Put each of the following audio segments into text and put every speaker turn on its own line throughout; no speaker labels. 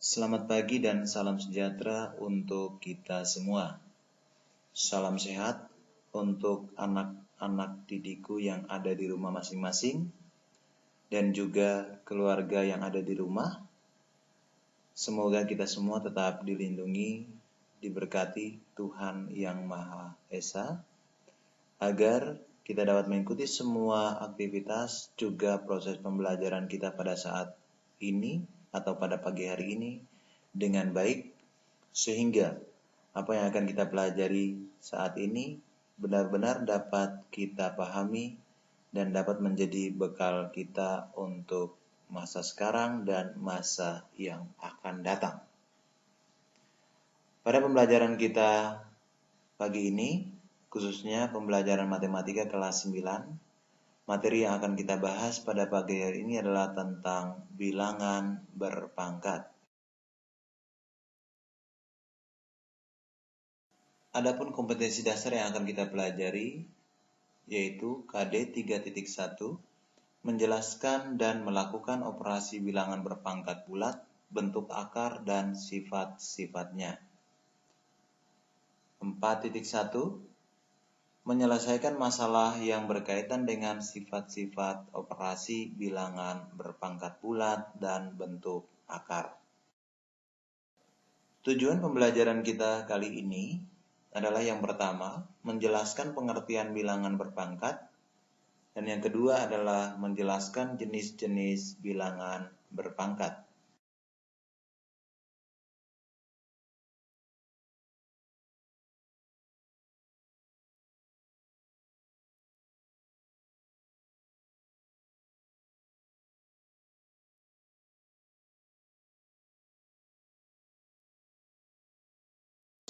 Selamat pagi dan salam sejahtera untuk kita semua. Salam sehat untuk anak-anak didikku yang ada di rumah masing-masing dan juga keluarga yang ada di rumah. Semoga kita semua tetap dilindungi, diberkati Tuhan Yang Maha Esa, agar kita dapat mengikuti semua aktivitas juga proses pembelajaran kita pada saat ini atau pada pagi hari ini dengan baik, sehingga apa yang akan kita pelajari saat ini benar-benar dapat kita pahami dan dapat menjadi bekal kita untuk masa sekarang dan masa yang akan datang. Pada pembelajaran kita pagi ini, khususnya pembelajaran matematika kelas 9, materi yang akan kita bahas pada pagi hari ini adalah tentang bilangan berpangkat. Adapun kompetensi dasar yang akan kita pelajari yaitu KD 3.1, menjelaskan dan melakukan operasi bilangan berpangkat bulat, bentuk akar dan sifat-sifatnya. 4.1, menyelesaikan masalah yang berkaitan dengan sifat-sifat operasi bilangan berpangkat bulat dan bentuk akar. Tujuan pembelajaran kita kali ini adalah yang pertama, menjelaskan pengertian bilangan berpangkat, dan yang kedua adalah menjelaskan jenis-jenis bilangan berpangkat.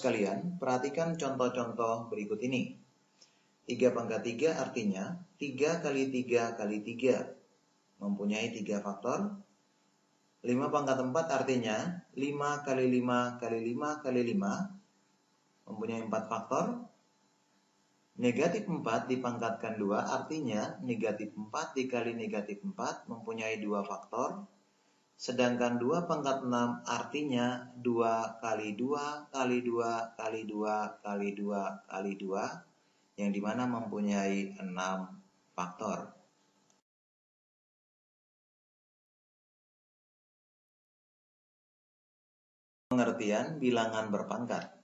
Sekalian, perhatikan contoh-contoh berikut ini. 3 pangkat 3 artinya 3 kali 3 kali 3, mempunyai 3 faktor. 5 pangkat 4 artinya 5 kali 5 kali 5 kali 5, mempunyai 4 faktor. Negatif 4 dipangkatkan 2 artinya negatif 4 dikali negatif 4, mempunyai 2 faktor. Sedangkan 2 pangkat 6 artinya 2 kali 2 kali 2 kali 2 kali 2 kali 2, yang dimana mempunyai 6 faktor. Pengertian bilangan berpangkat.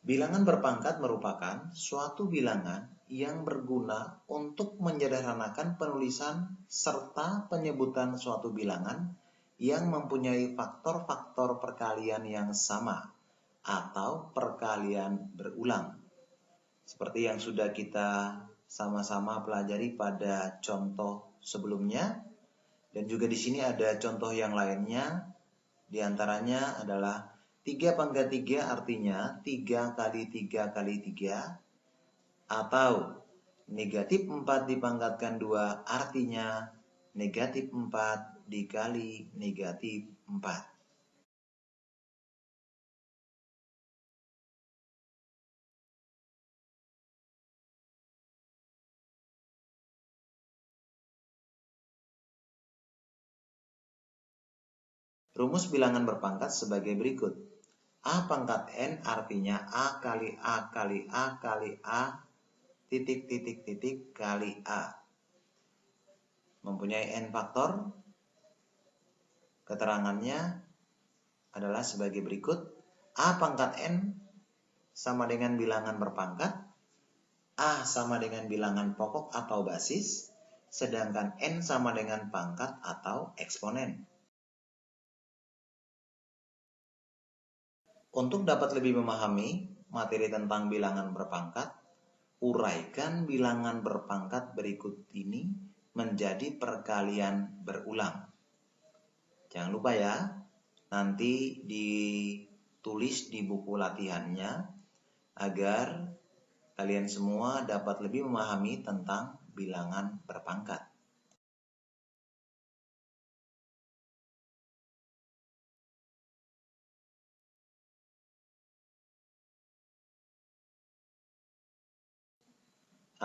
Bilangan berpangkat merupakan suatu bilangan yang berguna untuk menyederhanakan penulisan serta penyebutan suatu bilangan yang mempunyai faktor-faktor perkalian yang sama atau perkalian berulang. Seperti yang sudah kita sama-sama pelajari pada contoh sebelumnya, dan juga di sini ada contoh yang lainnya. Di antaranya adalah 3 pangkat 3 artinya 3 kali 3 kali 3, atau negatif 4 dipangkatkan 2 artinya negatif 4 dikali negatif 4. Rumus bilangan berpangkat sebagai berikut. A pangkat N artinya A kali A kali A kali A titik titik titik kali A. Mempunyai N faktor. Keterangannya adalah sebagai berikut. A pangkat N sama dengan bilangan berpangkat. A sama dengan bilangan pokok atau basis. Sedangkan N sama dengan pangkat atau eksponen. Untuk dapat lebih memahami materi tentang bilangan berpangkat, uraikan bilangan berpangkat berikut ini menjadi perkalian berulang. Jangan lupa ya, nanti ditulis di buku latihannya agar kalian semua dapat lebih memahami tentang bilangan berpangkat.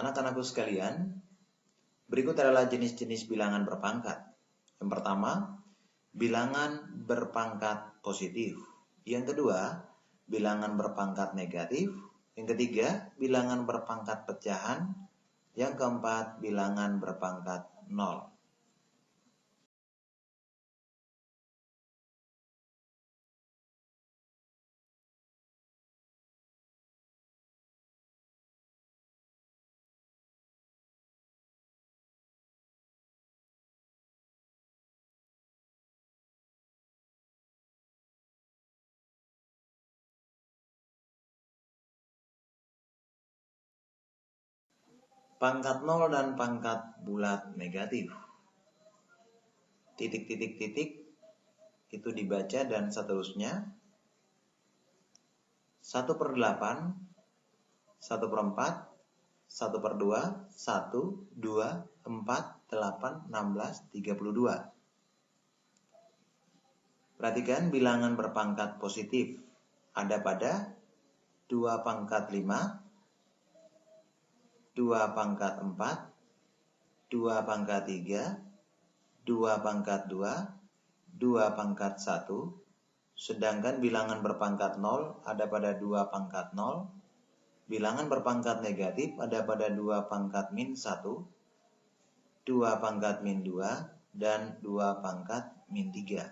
Anak-anakku sekalian, berikut adalah jenis-jenis bilangan berpangkat. Yang pertama, bilangan berpangkat positif. Yang kedua, bilangan berpangkat negatif. Yang ketiga, bilangan berpangkat pecahan. Yang keempat, bilangan berpangkat 0. Pangkat 0 dan pangkat bulat negatif. Titik-titik-titik itu dibaca dan seterusnya. 1/8, 1/4, 1/2, 1, 2, 4, 8, 16, 32. Perhatikan bilangan berpangkat positif. Ada pada 2/5, 2/4, 2/3, 2/2, 2/1. Sedangkan bilangan berpangkat 0 ada pada 2/0. Bilangan berpangkat negatif ada pada 2/-1, 2/-2, dan 2/-3.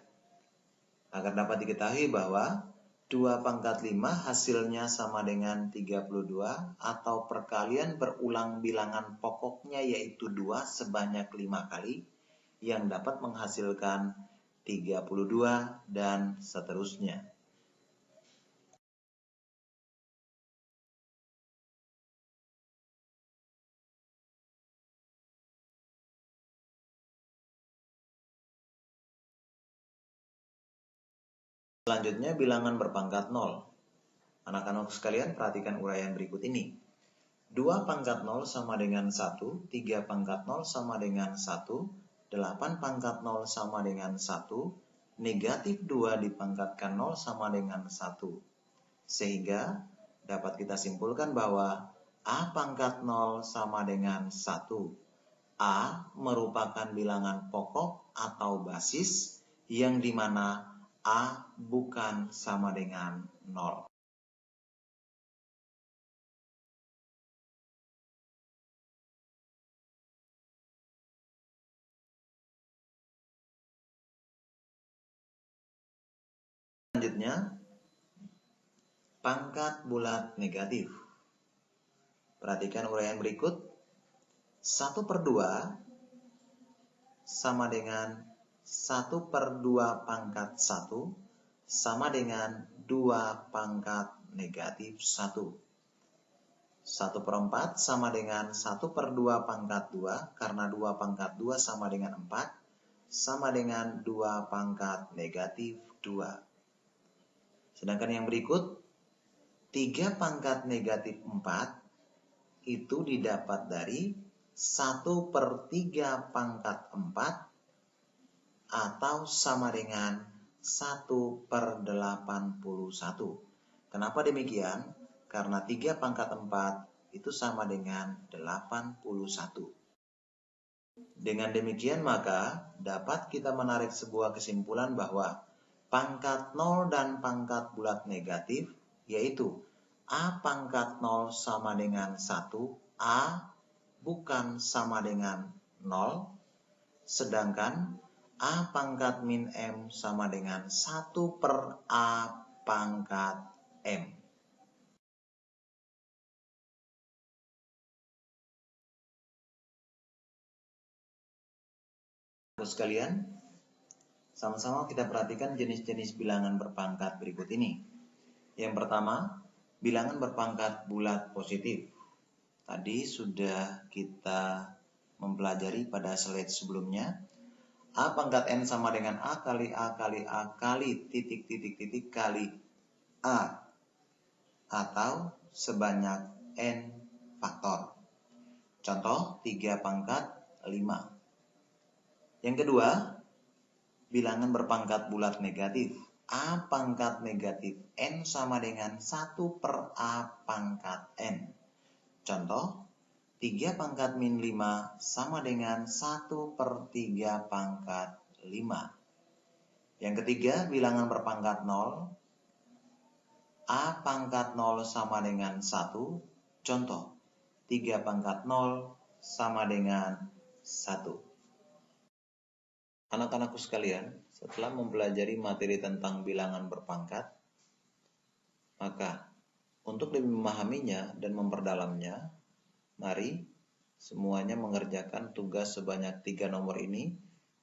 Agar dapat diketahui bahwa 2/5 hasilnya sama dengan 32 atau perkalian berulang bilangan pokoknya yaitu 2 sebanyak 5 kali yang dapat menghasilkan 32 dan seterusnya. Selanjutnya bilangan berpangkat 0. Anak-anak sekalian perhatikan uraian berikut ini. 2/0 sama dengan 1, 3/0 sama dengan 1, 8/0 sama dengan 1, negatif 2 dipangkatkan 0 sama dengan 1. Sehingga dapat kita simpulkan bahwa A/0 sama dengan 1. A merupakan bilangan pokok atau basis yang dimana A bukan sama dengan 0. Selanjutnya, pangkat bulat negatif. Perhatikan uraian berikut. 1/2 sama dengan 1/2 pangkat 1 sama dengan 2 pangkat negatif 1. 1/4 sama dengan 1/2 pangkat 2 karena 2 pangkat 2 sama dengan 4 sama dengan 2 pangkat negatif 2. Sedangkan yang berikut, 3 pangkat negatif 4 itu didapat dari 1/3 pangkat 4 atau sama dengan 1/81. Kenapa demikian? Karena 3 pangkat 4 itu sama dengan 81. Dengan demikian maka dapat kita menarik sebuah kesimpulan bahwa pangkat 0 dan pangkat bulat negatif yaitu A/0 sama dengan 1, A bukan sama dengan 0, sedangkan A/-M sama dengan 1/A/M. Sekalian, sama-sama kita perhatikan jenis-jenis bilangan berpangkat berikut ini. Yang pertama, bilangan berpangkat bulat positif. Tadi sudah kita mempelajari pada slide sebelumnya. A/n sama dengan A kali A kali A kali titik-titik-titik kali A atau sebanyak N faktor. Contoh 3/5. Yang kedua, bilangan berpangkat bulat negatif. A/- N sama dengan 1/A/N. Contoh, 3/-5 sama dengan 1/3/5. Yang ketiga, bilangan berpangkat 0. A pangkat 0 sama dengan 1. Contoh, 3 pangkat 0 sama dengan 1. Anak-anakku sekalian, setelah mempelajari materi tentang bilangan berpangkat, maka untuk lebih memahaminya dan memperdalamnya, mari semuanya mengerjakan tugas sebanyak 3 nomor ini,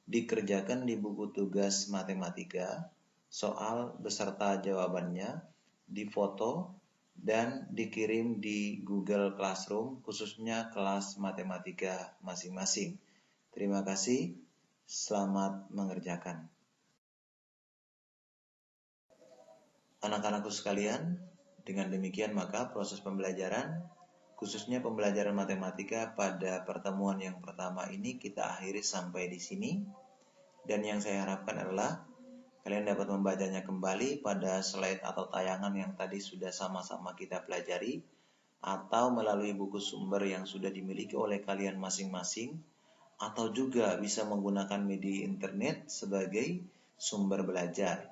dikerjakan di buku tugas matematika, soal beserta jawabannya, difoto, dan dikirim di Google Classroom, khususnya kelas matematika masing-masing. Terima kasih. Selamat mengerjakan. Anak-anakku sekalian, dengan demikian maka proses pembelajaran, khususnya pembelajaran matematika pada pertemuan yang pertama ini kita akhiri sampai di sini. Dan yang saya harapkan adalah kalian dapat membacanya kembali pada slide atau tayangan yang tadi sudah sama-sama kita pelajari, atau melalui buku sumber yang sudah dimiliki oleh kalian masing-masing, atau juga bisa menggunakan media internet sebagai sumber belajar,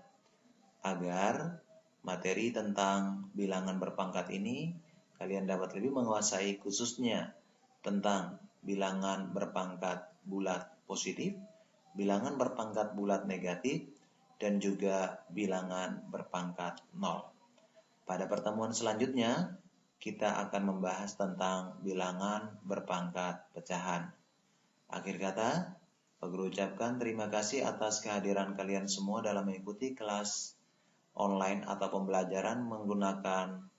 agar materi tentang bilangan berpangkat ini kalian dapat lebih menguasai, khususnya tentang bilangan berpangkat bulat positif, bilangan berpangkat bulat negatif, dan juga bilangan berpangkat 0. Pada pertemuan selanjutnya, kita akan membahas tentang bilangan berpangkat pecahan. Akhir kata, Pak Guru ucapkan terima kasih atas kehadiran kalian semua dalam mengikuti kelas online atau pembelajaran menggunakan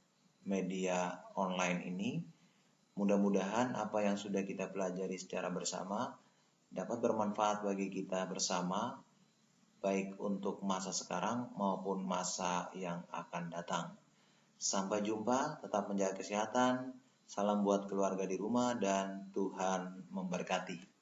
media online ini. Mudah-mudahan apa yang sudah kita pelajari secara bersama dapat bermanfaat bagi kita bersama, baik untuk masa sekarang maupun masa yang akan datang. Sampai jumpa, tetap menjaga kesehatan, salam buat keluarga di rumah, dan Tuhan memberkati.